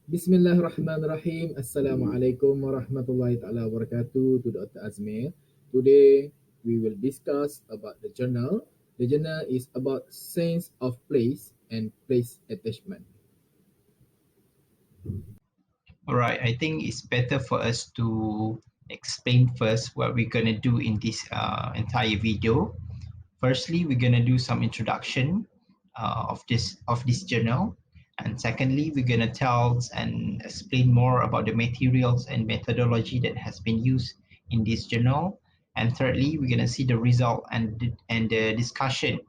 Bismillahirrahmanirrahim. Assalamualaikum warahmatullahi ta'ala wabarakatuh to Dr. Azmir. Today we will discuss about the journal. The journal is about sense of place and place attachment. All right, I think it's better for us to explain first what we're going to do in this entire video. Firstly, we're going to do some introduction of this journal, and secondly, we're going to tell and explain more about the materials and methodology that has been used in this journal, and thirdly, we're going to see the result and the discussion.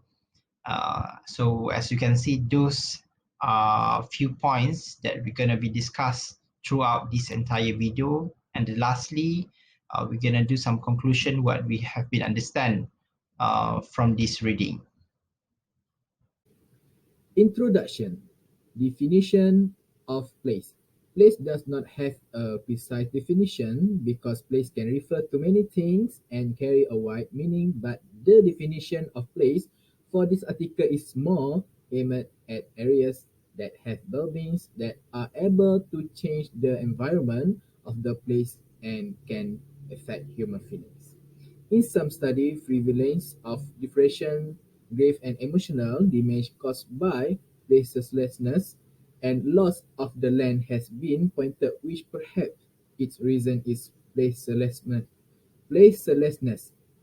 So as you can see, those are few points that we're going to be discussed throughout this entire video. And lastly, we're going to do some conclusion what we have been understand from this reading. Introduction. Definition of place. Place does not have a precise definition because place can refer to many things and carry a wide meaning, but the definition of place for this article is more aimed at areas that have buildings that are able to change the environment of the place and can affect human feelings. In some studies, prevalence of depression, grief, and emotional damage caused by placelessness and loss of the land has been pointed, which perhaps its reason is placelessness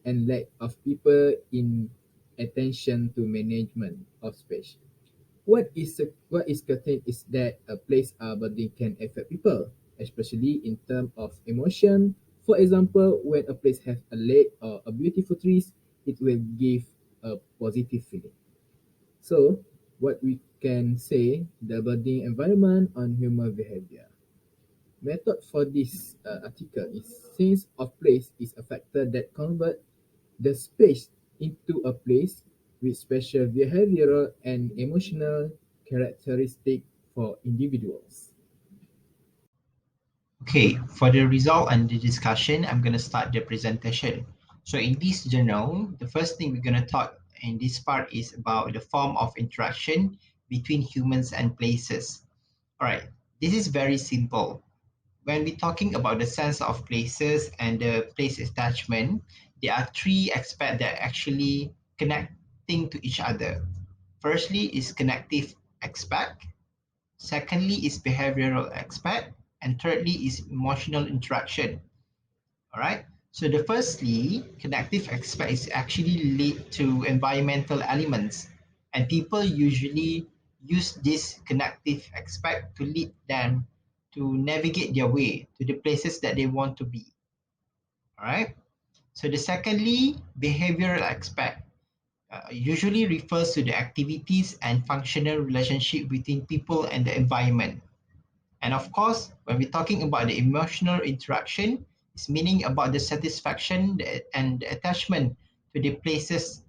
and lack of people in attention to management of space. What is certain is that a place or building can affect people, especially in terms of emotion. For example, when a place has a lake or a beautiful trees, it will give a positive feeling. So, what we can say the building environment on human behavior. Method for this article is sense of place is a factor that convert the space into a place with special behavioral and emotional characteristic for individuals. Okay, for the result and the discussion, I'm going to start the presentation. So in this journal, the first thing we're going to talk in this part is about the form of interaction between humans and places. All right, this is very simple. When we're talking about the sense of places and the place attachment, there are three aspects that actually connecting to each other. Firstly is connective aspect, secondly is behavioral aspect, and thirdly is emotional interaction. All right. So the firstly, connective aspect is actually linked to environmental elements, and people usually use this connective aspect to lead them to navigate their way to the places that they want to be. All right. So the secondly, behavioral aspect usually refers to the activities and functional relationship between people and the environment. And of course, when we're talking about the emotional interaction, it's meaning about the satisfaction and the attachment to the places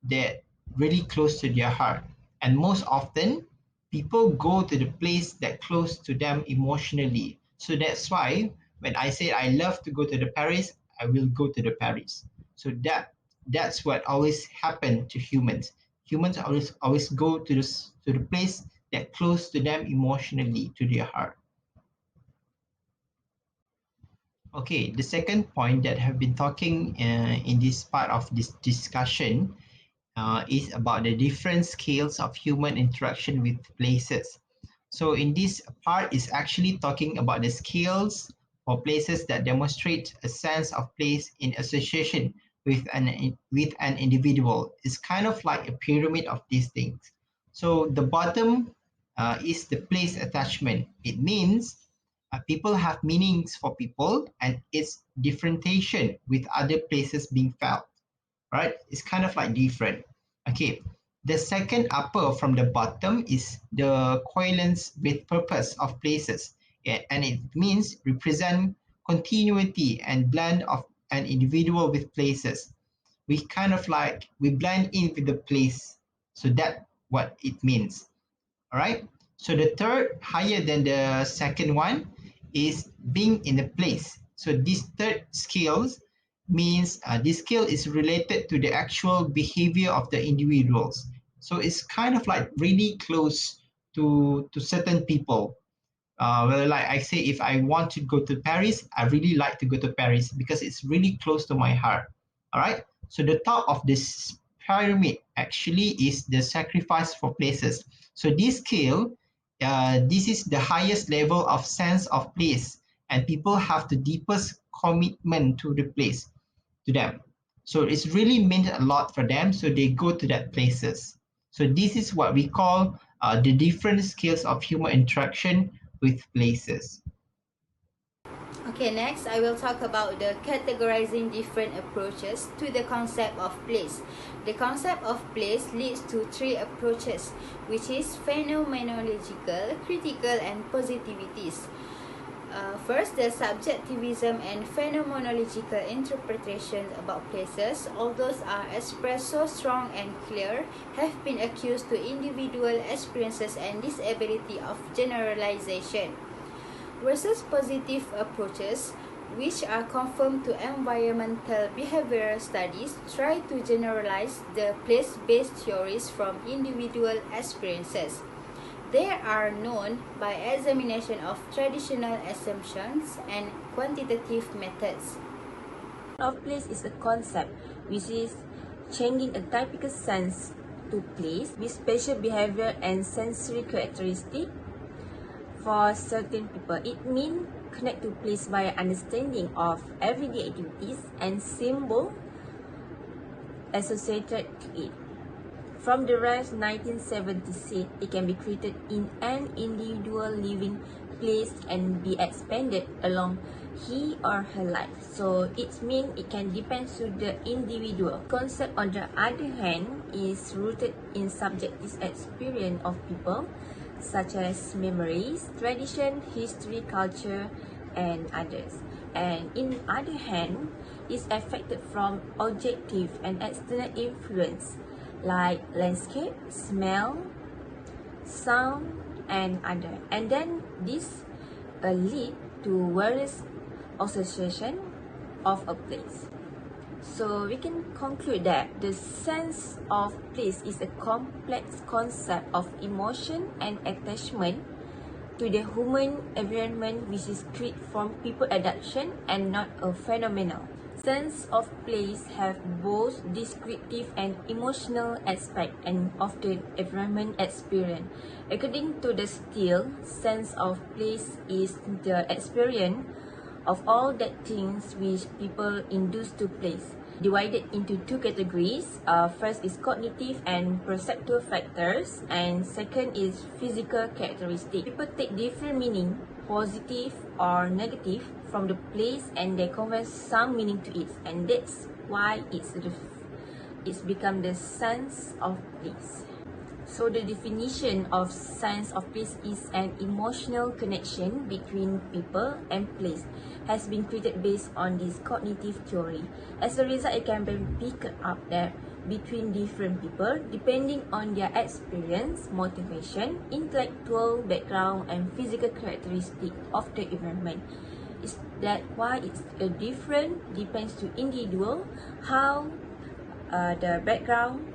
that really close to their heart. And most often, people go to the place that close to them emotionally. So that's why when I say I love to go to the Paris, I will go to the Paris. So that's what always happen to humans. Humans always go to the place that close to them emotionally to their heart. Okay, the second point that have been talking in this part of this discussion is about the different scales of human interaction with places. So in this part is actually talking about the scales for places that demonstrate a sense of place in association with an individual. It's kind of like a pyramid of these things. So the bottom is the place attachment. It means people have meanings for people and its differentiation with other places being felt, right? It's kind of like different. Okay, the second upper from the bottom is the coherence with purpose of places. Yeah, and it means represent continuity and blend of an individual with places. We kind of like we blend in with the place, so that what it means. All right. So the third, higher than the second one, is being in a place. So this third skills means this skill is related to the actual behavior of the individuals. So it's kind of like really close to certain people. Well, like I say, if I want to go to Paris, I really like to go to Paris because it's really close to my heart. All right. So the top of this pyramid actually is the sacrifice for places. So this scale, this is the highest level of sense of place, and people have the deepest commitment to the place, to them. So it's really meant a lot for them. So they go to that places. So this is what we call the different scales of human interaction with places. Okay, next I will talk about the categorizing different approaches to the concept of place. The concept of place leads to three approaches, which is phenomenological, critical, and positivities. First, the subjectivism and phenomenological interpretations about places, all those are expressed so strong and clear, have been accused to individual experiences and disability of generalization. Versus positive approaches, which are confirmed to environmental behavioral studies, try to generalize the place-based theories from individual experiences. They are known by examination of traditional assumptions and quantitative methods. Of place is a concept which is changing a typical sense to place with special behavior and sensory characteristic. For certain people, it means connect to place via understanding of everyday activities and symbol associated to it. From the rise 1976, it can be created in an individual living place and be expanded along he or her life. So it means it can depend to the individual. Concept on the other hand is rooted in subjective experience of people such as memories, tradition, history, culture, and others. And in other hand, is affected from objective and external influence like landscape, smell, sound, and other. And then this lead to various association of a place. So we can conclude that the sense of place is a complex concept of emotion and attachment to the human environment which is created from people adaptation and not a phenomenon. Sense of place have both descriptive and emotional aspect and of the environment experience. According to the Steele, sense of place is the experience of all that things which people induce to place, divided into two categories. First is cognitive and perceptual factors, and second is physical characteristic. People take different meaning, positive or negative, from the place, and they convey some meaning to it, and that's why it's become the sense of place. So the definition of sense of place is an emotional connection between people and place, has been created based on this cognitive theory. As a result, it can be picked up that between different people depending on their experience, motivation, intellectual background, and physical characteristic of the environment. Is that why it's a different depends to individual how the background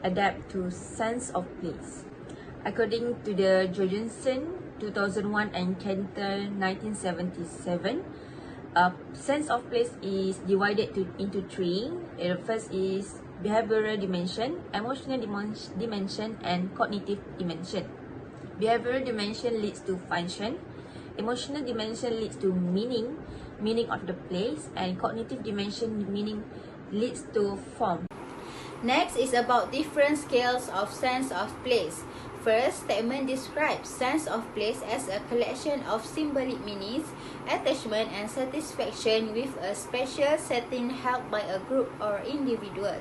adapt to sense of place. According to the Jorgensen 2001 and Cantor 1977, sense of place is divided into three. The first is behavioral dimension, emotional dimension, and cognitive dimension. Behavioral dimension leads to function, emotional dimension leads to meaning of the place, and cognitive dimension meaning leads to form. Next is about different scales of sense of place. First, statement describes sense of place as a collection of symbolic meanings, attachment, and satisfaction with a special setting held by a group or individual.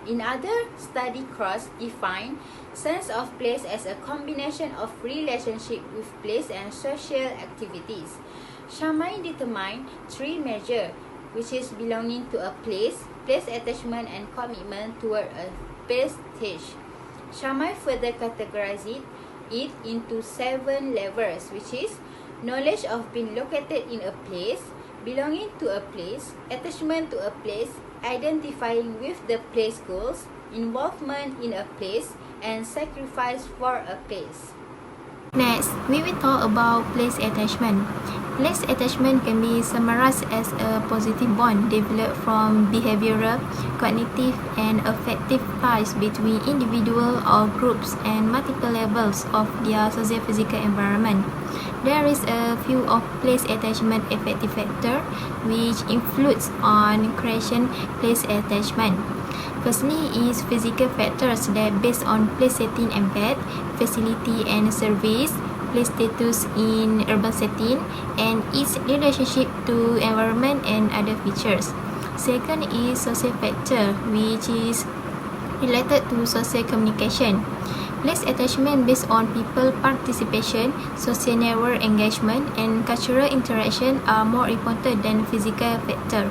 In other study cross define sense of place as a combination of relationship with place and social activities. Shammai determined three measures, which is belonging to a place attachment, and commitment toward a prestige. Shammai further categorized it into 7 levels, which is knowledge of being located in a place, belonging to a place, attachment to a place, identifying with the place goals, involvement in a place, and sacrifice for a place. Next, we will talk about place attachment. Place attachment can be summarized as a positive bond developed from behavioral, cognitive, and affective ties between individual or groups and multiple levels of their socio-physical environment. There is a few of place attachment affective factor which influence on creation place attachment. Firstly is physical factors that based on place setting and bed, facility and service, place status in urban setting, and its relationship to environment and other features. Second is social factor, which is related to social communication. Place attachment based on people participation, social network engagement, and cultural interaction are more important than physical factor.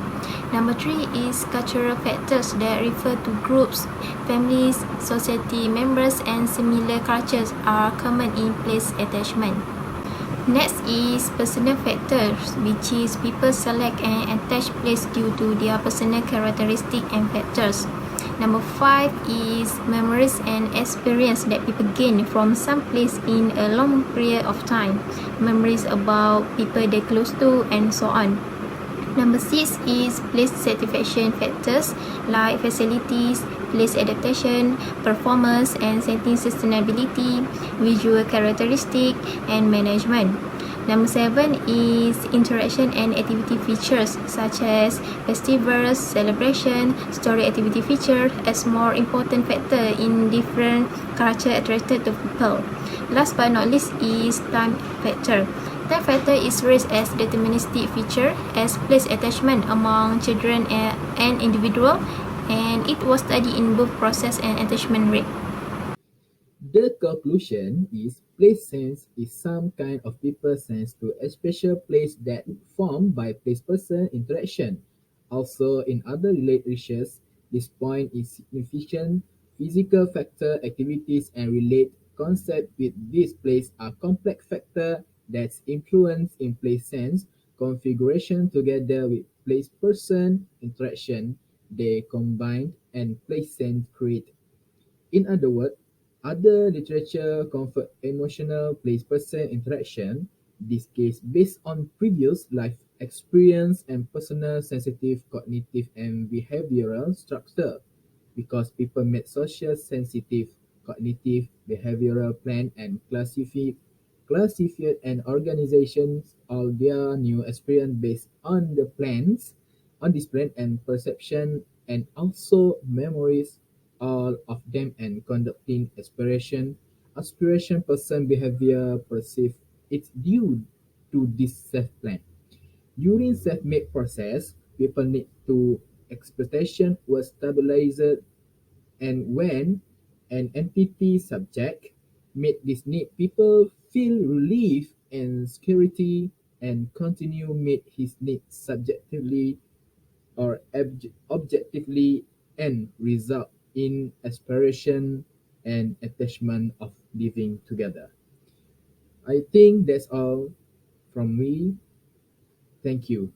Number 3 is cultural factors that refer to groups, families, society members, and similar cultures are common in place attachment. Next is personal factors, which is people select and attach place due to their personal characteristics and factors. Number 5 is memories and experience that people gain from some place in a long period of time. Memories about people they close to and so on. Number 6 is place satisfaction factors like facilities, place adaptation, performance and setting sustainability, visual characteristic, and management. Number 7 is interaction and activity features such as festivals, celebration, story activity feature as more important factor in different culture attracted to people. Last but not least is time factor. Time factor is raised as deterministic feature as place attachment among children and individual, and it was studied in both process and attachment rate. The conclusion is place sense is some kind of people sense to a special place that formed by place-person interaction. Also, in other related research, this point is significant. Physical factor, activities, and relate concept with this place are complex factor that influence in place sense configuration together with place-person interaction. They combine and place sense create. In other words, other literature comfort emotional place-person interaction, this case based on previous life experience and personal sensitive cognitive and behavioral structure, because people make social sensitive cognitive behavioral plan and classify and organizations all their new experience based on the plans on this plan and perception and also memories all of them and conducting aspiration person behavior perceive it's due to this self plan. During self-made process, people need to expectation was stabilized, and when an entity subject meet this need, people feel relief and security and continue meet his needs subjectively or objectively and result in aspiration and attachment of living together. I think that's all from me. Thank you.